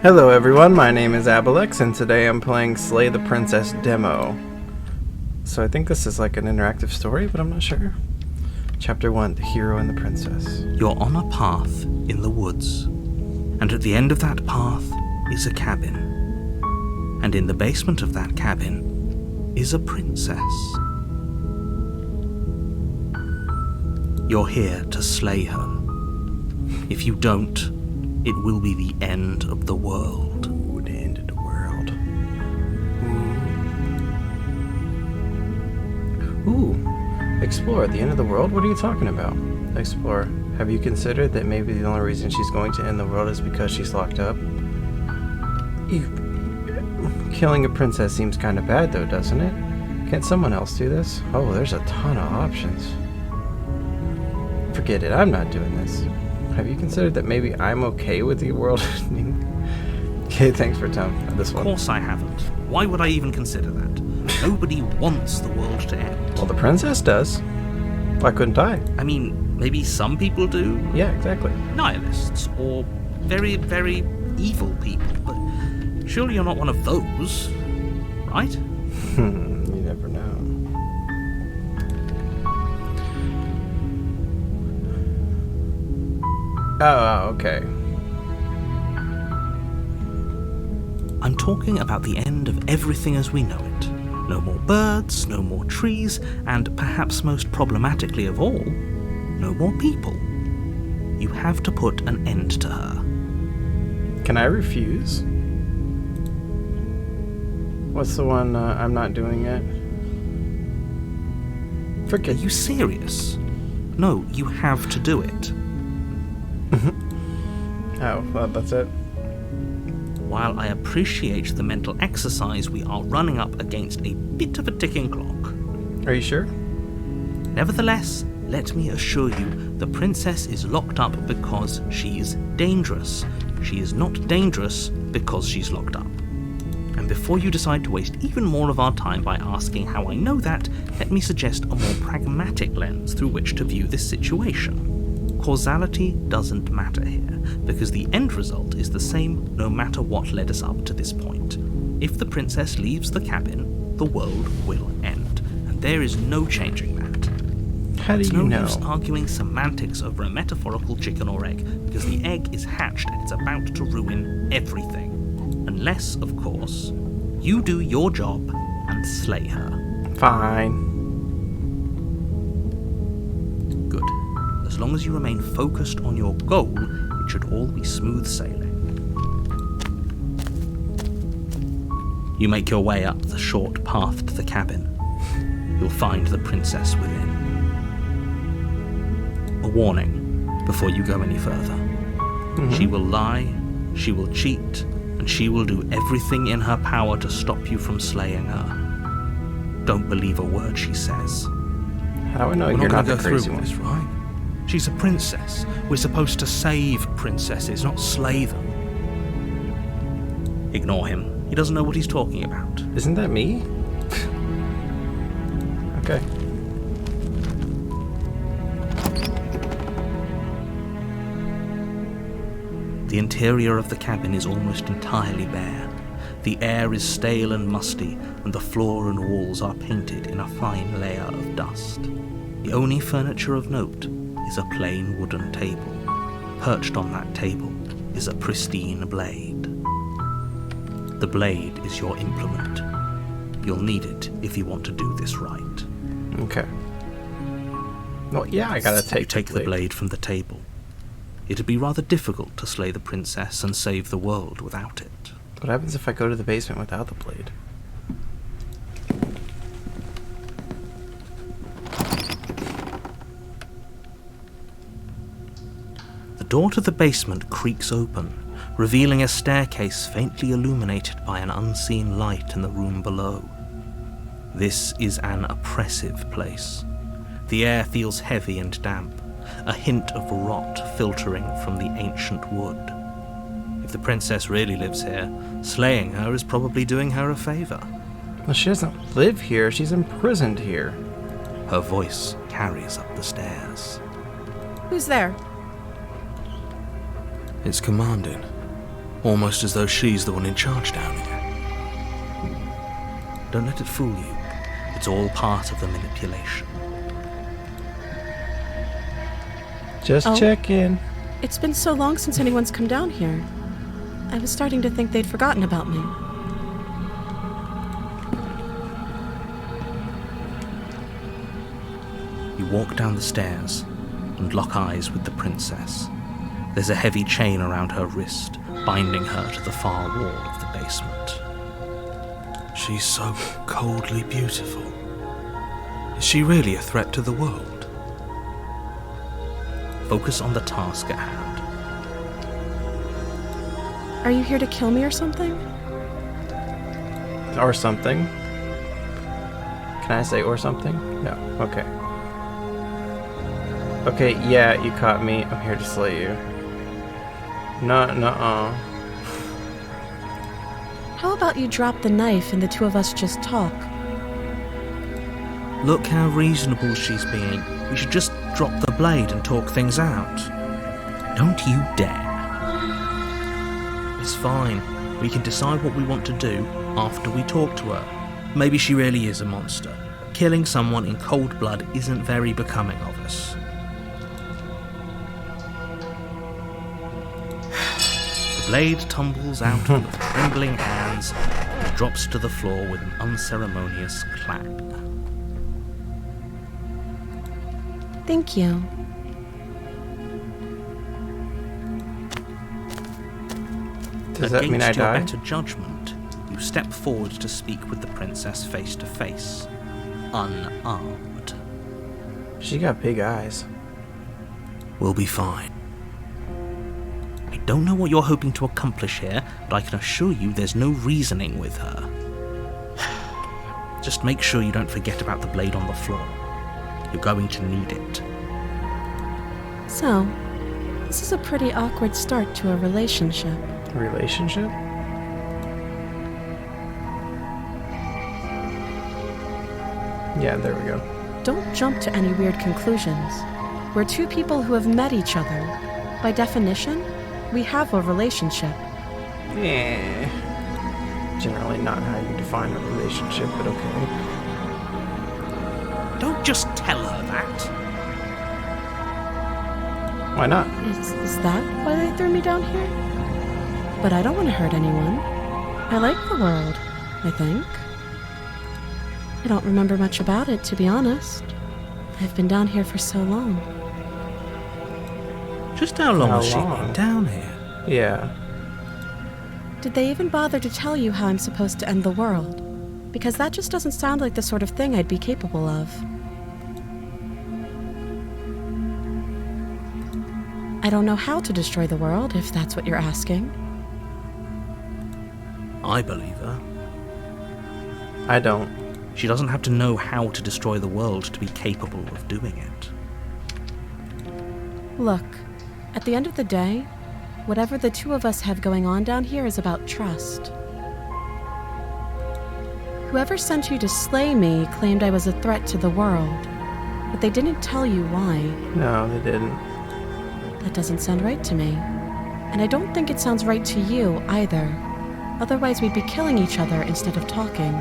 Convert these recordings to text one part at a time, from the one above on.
Hello everyone, my name is Abalex, and today I'm playing Slay the Princess demo. So I think this is like an interactive story, but I'm not sure. Chapter 1, The Hero and the Princess. You're on a path in the woods, and at the end of that path is a cabin. And in the basement of that cabin is a princess. You're here to slay her. If you don't, it will be the end of the world. Ooh, the end of the world. Ooh. Explore, the end of the world? What are you talking about? Explore. Have you considered that maybe the only reason she's going to end the world is because she's locked up? Killing a princess seems kind of bad though, doesn't it? Can't someone else do this? Oh, there's a ton of options. Forget it, I'm not doing this. Have you considered that maybe I'm okay with the world ending? Okay, thanks for telling me this one. Of course I haven't. Why would I even consider that? Nobody wants the world to end. Well, the princess does. Why couldn't I? I mean, maybe some people do. Yeah, exactly. Nihilists, or very, very evil people, but surely you're not one of those, right? You never know. Oh, okay. I'm talking about the end of everything as we know it. No more birds, no more trees, and perhaps most problematically of all, no more people. You have to put an end to her. Can I refuse? What's the one I'm not doing it? Are Forget you serious? No, you have to do it. Oh, well, that's it. While I appreciate the mental exercise, we are running up against a bit of a ticking clock. Are you sure? Nevertheless, let me assure you, the princess is locked up because she is dangerous. She is not dangerous because she's locked up. And before you decide to waste even more of our time by asking how I know that, let me suggest a more pragmatic lens through which to view this situation. Causality doesn't matter here, because the end result is the same no matter what led us up to this point. If the princess leaves the cabin, the world will end, and there is no changing that. How do It's you no know? use arguing semantics over a metaphorical chicken or egg, because the egg is hatched and it's about to ruin everything. Unless, of course, you do your job and slay her. Fine. Good. As long as you remain focused on your goal, it should all be smooth sailing. You make your way up the short path to the cabin. You'll find the princess within. A warning before you go any further. She will lie, she will cheat, and she will do everything in her power to stop you from slaying her. Don't believe a word she says. How do I know We're you're not not the going to go crazy through one? with this, right? She's a princess. We're supposed to save princesses, not slay them. Ignore him. He doesn't know what he's talking about. Isn't that me? Okay. The interior of the cabin is almost entirely bare. The air is stale and musty, and the floor and walls are painted in a fine layer of dust. The only furniture of note is a plain wooden table. Perched on that table is a pristine blade. The blade is your implement. You'll need it if you want to do this right. Okay. Well, yeah, I gotta You take the blade. blade from the table. It'd be rather difficult to slay the princess and save the world without it. What happens if I go to the basement without the blade? The door to the basement creaks open, revealing a staircase faintly illuminated by an unseen light in the room below. This is an oppressive place. The air feels heavy and damp, a hint of rot filtering from the ancient wood. If the princess really lives here, slaying her is probably doing her a favor. Well, she doesn't live here. She's imprisoned here. Her voice carries up the stairs. Who's there? It's commanding. Almost as though she's the one in charge down here. Don't let it fool you. It's all part of the manipulation. Just check in. It's been so long since anyone's come down here. I was starting to think they'd forgotten about me. You walk down the stairs and lock eyes with the princess. There's a heavy chain around her wrist, binding her to the far wall of the basement. She's so coldly beautiful. Is she really a threat to the world? Focus on the task at hand. Are you here to kill me or something? Or something. Can I say or something? No. Okay. Okay, yeah, you caught me. I'm here to slay you. Nuh-uh. How about you drop the knife and the two of us just talk? Look how reasonable she's being. We should just drop the blade and talk things out. Don't you dare. It's fine. We can decide what we want to do after we talk to her. Maybe she really is a monster. Killing someone in cold blood isn't very becoming of us. The blade tumbles out of the trembling hands and drops to the floor with an unceremonious clang. Thank you. Does that mean I Against your die? better judgment, you step forward to speak with the princess face to face, unarmed. She got big eyes. We'll be fine. I don't know what you're hoping to accomplish here, but I can assure you there's no reasoning with her. Just make sure you don't forget about the blade on the floor. You're going to need it. So, this is a pretty awkward start to a relationship. Relationship? Yeah, there we go. Don't jump to any weird conclusions. We're two people who have met each other. By definition, we have a relationship. Yeah. Generally not how you define a relationship, but okay. Don't just tell her that. Why not? Is that why they threw me down here? But I don't want to hurt anyone. I like the world, I think. I don't remember much about it, to be honest. I've been down here for so long. Just how long How has she long? been down here? Yeah. Did they even bother to tell you how I'm supposed to end the world? Because that just doesn't sound like the sort of thing I'd be capable of. I don't know how to destroy the world, if that's what you're asking. I believe her. I don't. She doesn't have to know how to destroy the world to be capable of doing it. Look, at the end of the day, whatever the two of us have going on down here is about trust. Whoever sent you to slay me claimed I was a threat to the world, but they didn't tell you why. No, they didn't. That doesn't sound right to me. And I don't think it sounds right to you either. Otherwise we'd be killing each other instead of talking.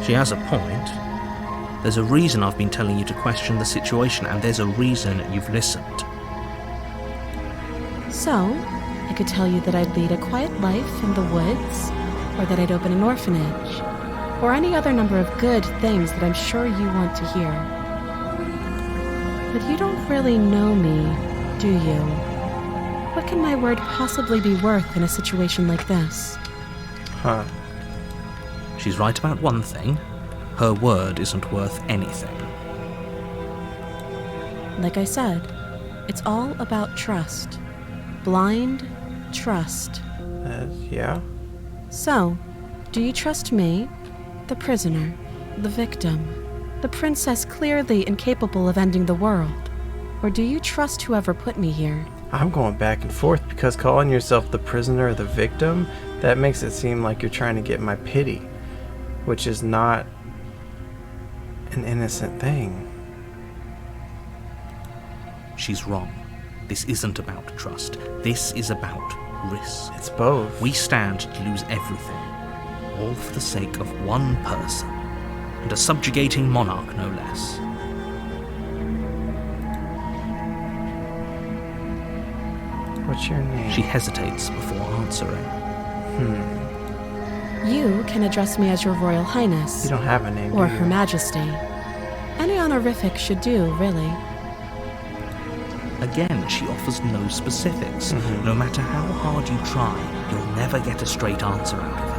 She has a point. There's a reason I've been telling you to question the situation, and there's a reason you've listened. So, I could tell you that I'd lead a quiet life in the woods, or that I'd open an orphanage, or any other number of good things that I'm sure you want to hear. But you don't really know me, do you? What can my word possibly be worth in a situation like this? Huh. She's right about one thing. Her word isn't worth anything. Like I said, it's all about trust. Blind trust. Yeah. So, do you trust me, the prisoner, the victim, the princess clearly incapable of ending the world? Or do you trust whoever put me here? I'm going back and forth because calling yourself the prisoner or the victim, that makes it seem like you're trying to get my pity, which is not an innocent thing. She's wrong. This isn't about trust. This is about risk. It's both. We stand to lose everything, all for the sake of one person, and a subjugating monarch, no less. What's your name? She hesitates before answering. You can address me as your Royal Highness. You don't have a name, Or do you? Her Majesty. Any honorific should do, really. Again, she offers no specifics. No matter how hard you try, you'll never get a straight answer out of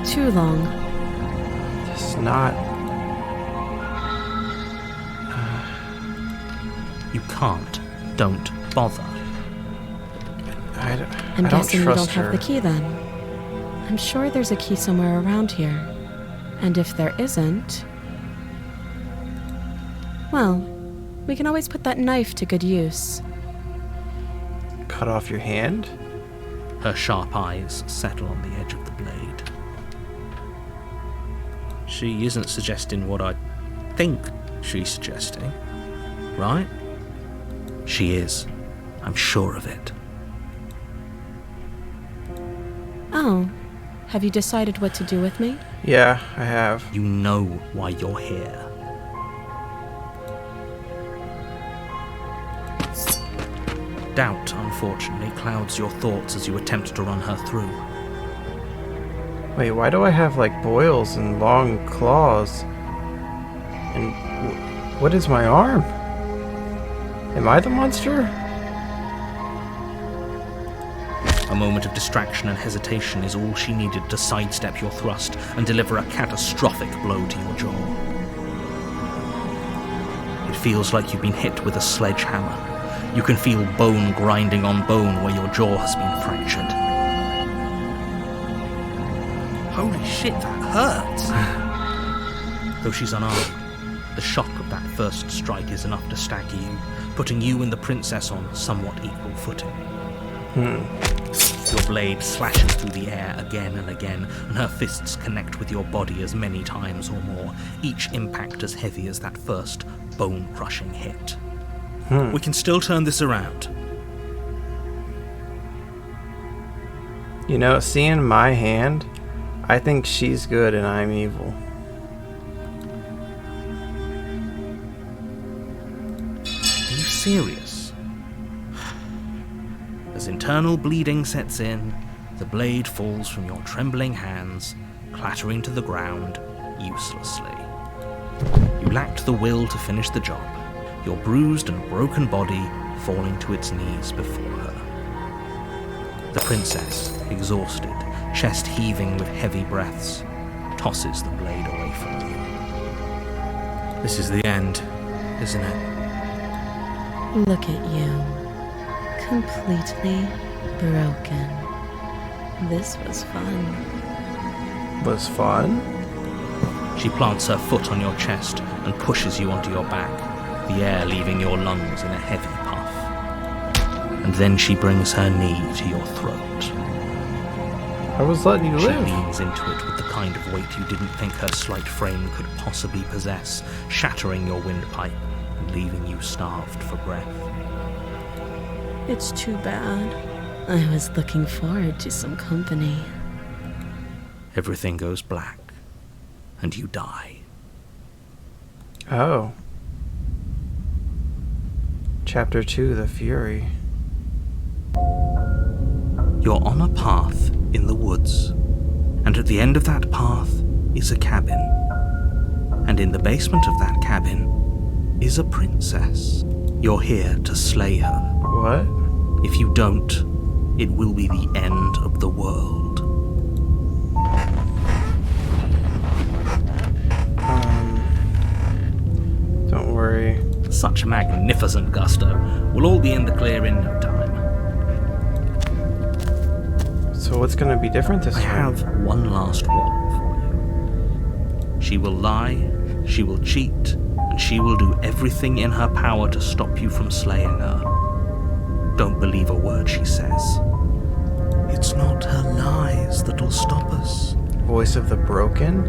her. Too long. It's not... You can't. Don't bother. I I'm don't guessing you don't trust have her. the key then. I'm sure there's a key somewhere around here. And if there isn't... well, we can always put that knife to good use. Cut off your hand? Her sharp eyes settle on the edge of the blade. She isn't suggesting what I think she's suggesting, right? She is. I'm sure of it. Oh, have you decided what to do with me? Yeah, I have. You know why you're here. Doubt, unfortunately, clouds your thoughts as you attempt to run her through. Wait, why do I have, like, boils and long claws? And what is my arm? Am I the monster? A moment of distraction and hesitation is all she needed to sidestep your thrust and deliver a catastrophic blow to your jaw. It feels like you've been hit with a sledgehammer. You can feel bone grinding on bone where your jaw has been fractured. Holy shit, that hurts! Though she's unarmed, the shock of that first strike is enough to stagger you, putting you and the princess on somewhat equal footing. Your blade slashes through the air again and again, and her fists connect with your body as many times or more, each impact as heavy as that first bone-crushing hit. We can still turn this around. You know, seeing my hand, I think she's good and I'm evil. Are you serious? As internal bleeding sets in, the blade falls from your trembling hands, clattering to the ground uselessly. You lacked the will to finish the job, your bruised and broken body falling to its knees before her. The princess, exhausted, chest heaving with heavy breaths, tosses the blade away from you. This is the end, isn't it? Look at you. Completely broken. This was fun. Was fun? She plants her foot on your chest and pushes you onto your back, the air leaving your lungs in a heavy puff. And then she brings her knee to your throat. I was letting you She live. leans into it with the kind of weight you didn't think her slight frame could possibly possess, shattering your windpipe and leaving you starved for breath. It's too bad. I was looking forward to some company. Everything goes black, and you die. Oh. Chapter 2, The Fury. You're on a path in the woods, and at the end of that path is a cabin. And in the basement of that cabin is a princess. You're here to slay her. What? If you don't, it will be the end of the world. Don't worry. Such magnificent gusto. We'll all be in the clear in no time. So what's gonna be different this I time? have one last warning for you. She will lie, she will cheat, and she will do everything in her power to stop you from slaying her. Don't believe a word she says. It's not her lies that'll stop us. Voice of the Broken?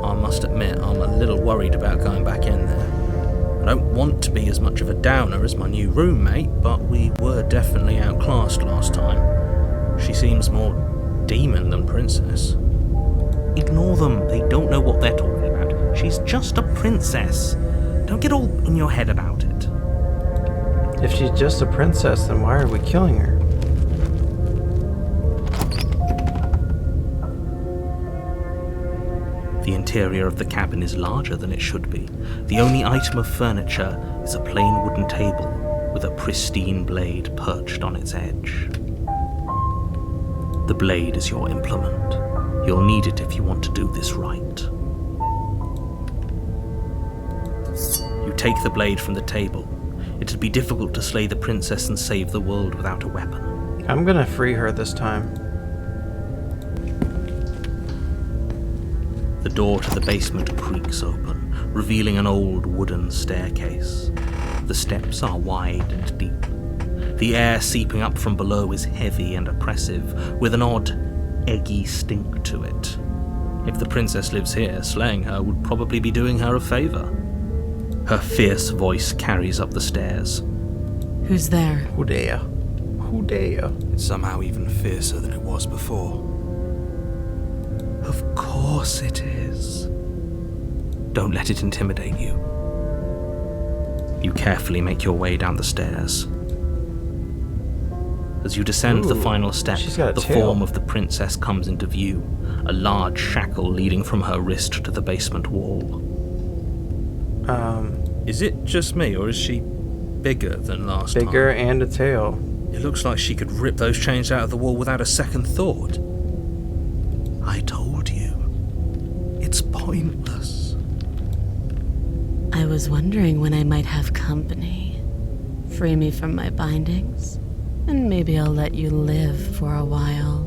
I must admit, I'm a little worried about going back in there. don't want to be as much of a downer as my new roommate, but we were definitely outclassed last time. She seems more demon than princess. Ignore them, they don't know what they're talking about. She's just a princess. Don't get all in your head about it. If she's just a princess, then why are we killing her? The interior of the cabin is larger than it should be. The only item of furniture is a plain wooden table with a pristine blade perched on its edge. The blade is your implement. You'll need it if you want to do this right. You take the blade from the table. It'd be difficult to slay the princess and save the world without a weapon. I'm gonna free her this time. The door to the basement creaks open, revealing an old wooden staircase. The steps are wide and deep. The air seeping up from below is heavy and oppressive, with an odd, eggy stink to it. If the princess lives here, slaying her would probably be doing her a favor. Her fierce voice carries up the stairs. Who's there? Who dare? Who dare? It's somehow even fiercer than it was before. Of course it is. Don't let it intimidate you. You carefully make your way down the stairs. As you descend the final step, she's got a the tail. form of the princess comes into view, a large shackle leading from her wrist to the basement wall. Is it just me, or is she bigger than last time? Bigger and a tail. It looks like she could rip those chains out of the wall without a second thought. I told you. It's pointless. I was wondering when I might have company. Free me from my bindings, and maybe I'll let you live for a while.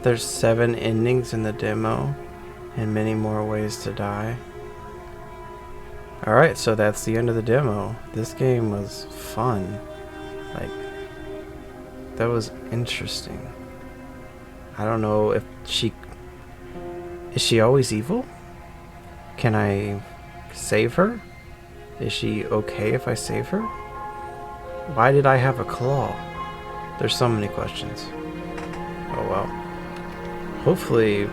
There's 7 endings in the demo, and many more ways to die. Alright, so that's the end of the demo. This game was fun. Like, that was interesting. I don't know if she... Is she always evil? Can I save her? Is she okay if I save her? Why did I have a claw? There's so many questions. Oh well. Hopefully,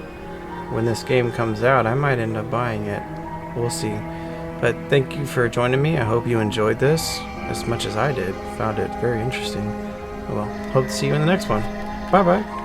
when this game comes out, I might end up buying it. We'll see. But thank you for joining me. I hope you enjoyed this as much as I did. Found it very interesting. Well, hope to see you in the next one. Bye-bye.